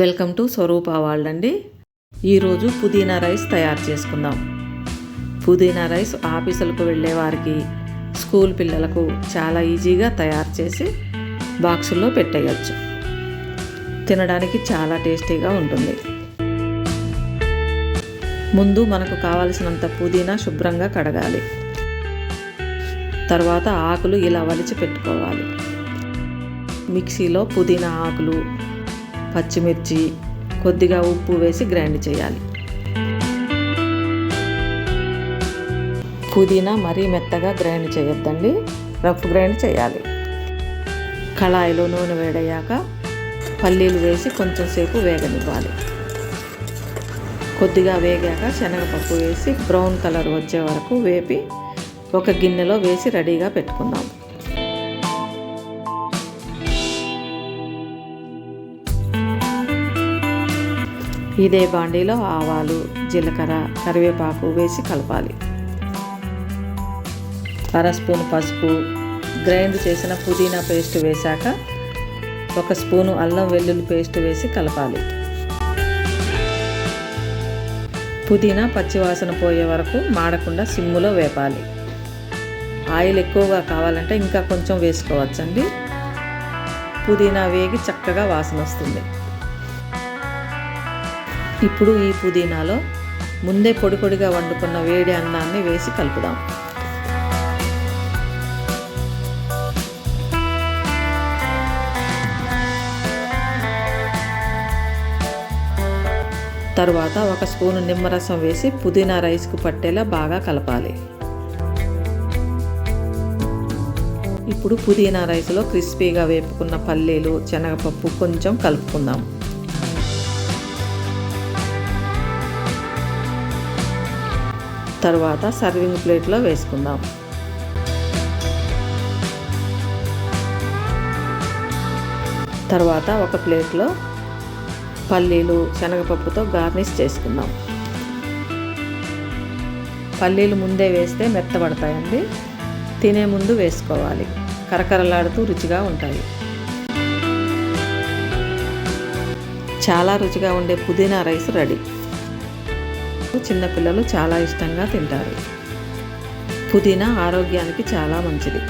Welcome to Swaroopa world అండి. ఈరోజు పుదీనా రైస్ తయారు చేసుకుందాం. పుదీనా రైస్ ఆఫీసులకు వెళ్ళే వారికి, స్కూల్ పిల్లలకు చాలా ఈజీగా తయారు చేసి బాక్సుల్లో పెట్టేయచ్చు. తినడానికి చాలా టేస్టీగా ఉంటుంది. ముందు మనకు కావలసినంత పుదీనా శుభ్రంగా కడగాలి. తర్వాత ఆకులు ఇలా వలిచి పెట్టుకోవాలి. మిక్సీలో పుదీనా ఆకులు, పచ్చిమిర్చి, కొద్దిగా ఉప్పు వేసి గ్రైండ్ చేయాలి. పుదీనా మరీ మెత్తగా గ్రైండ్ చేయొద్దండి, రఫ్ గ్రైండ్ చేయాలి. కళాయిలో నూనె వేడయ్యాక పల్లీలు వేసి కొంచెం సేపు వేగనివ్వాలి. కొద్దిగా వేగాక శనగపప్పు వేసి బ్రౌన్ కలర్ వచ్చే వరకు వేపి ఒక గిన్నెలో వేసి రెడీగా పెట్టుకుందాం. ఇదే బాండీలో ఆవాలు, జీలకర్ర, కరివేపాకు వేసి కలపాలి. అర స్పూన్ పసుపు, గ్రైండ్ చేసిన పుదీనా పేస్ట్ వేశాక 1 స్పూను అల్లం వెల్లుల్లి పేస్ట్ వేసి కలపాలి. పుదీనా పచ్చివాసన పోయే వరకు మాడకుండా సిమ్ములో వేపాలి. ఆయిల్ ఎక్కువగా కావాలంటే ఇంకా కొంచెం వేసుకోవచ్చండి. పుదీనా వేగి చక్కగా వాసన వస్తుంది. ఇప్పుడు ఈ పుదీనాలో ముందే పొడి పొడిగా వండుకున్న వేడి అన్నాన్ని వేసి కలుపుదాం. తరువాత 1 స్పూను నిమ్మరసం వేసి పుదీనా రైస్కు పట్టేలా బాగా కలపాలి. ఇప్పుడు పుదీనా రైస్లో క్రిస్పీగా వేపుకున్న పల్లీలు, శనగపప్పు కొంచెం కలుపుకుందాం. తర్వాత సర్వింగ్ ప్లేట్లో వేసుకుందాం. తర్వాత ఒక ప్లేట్లో పల్లీలు, శనగపప్పుతో గార్నిష్ చేసుకుందాం. పల్లీలు ముందే వేస్తే మెత్తబడతాయండి. తినే ముందు వేసుకోవాలి. కరకరలాడుతూ రుచిగా ఉంటాయి. చాలా రుచిగా ఉండే పుదీనా రైస్ రెడీ. చిన్నపిల్లలు చాలా ఇష్టంగా తింటారు. పుదీనా ఆరోగ్యానికి చాలా మంచిది.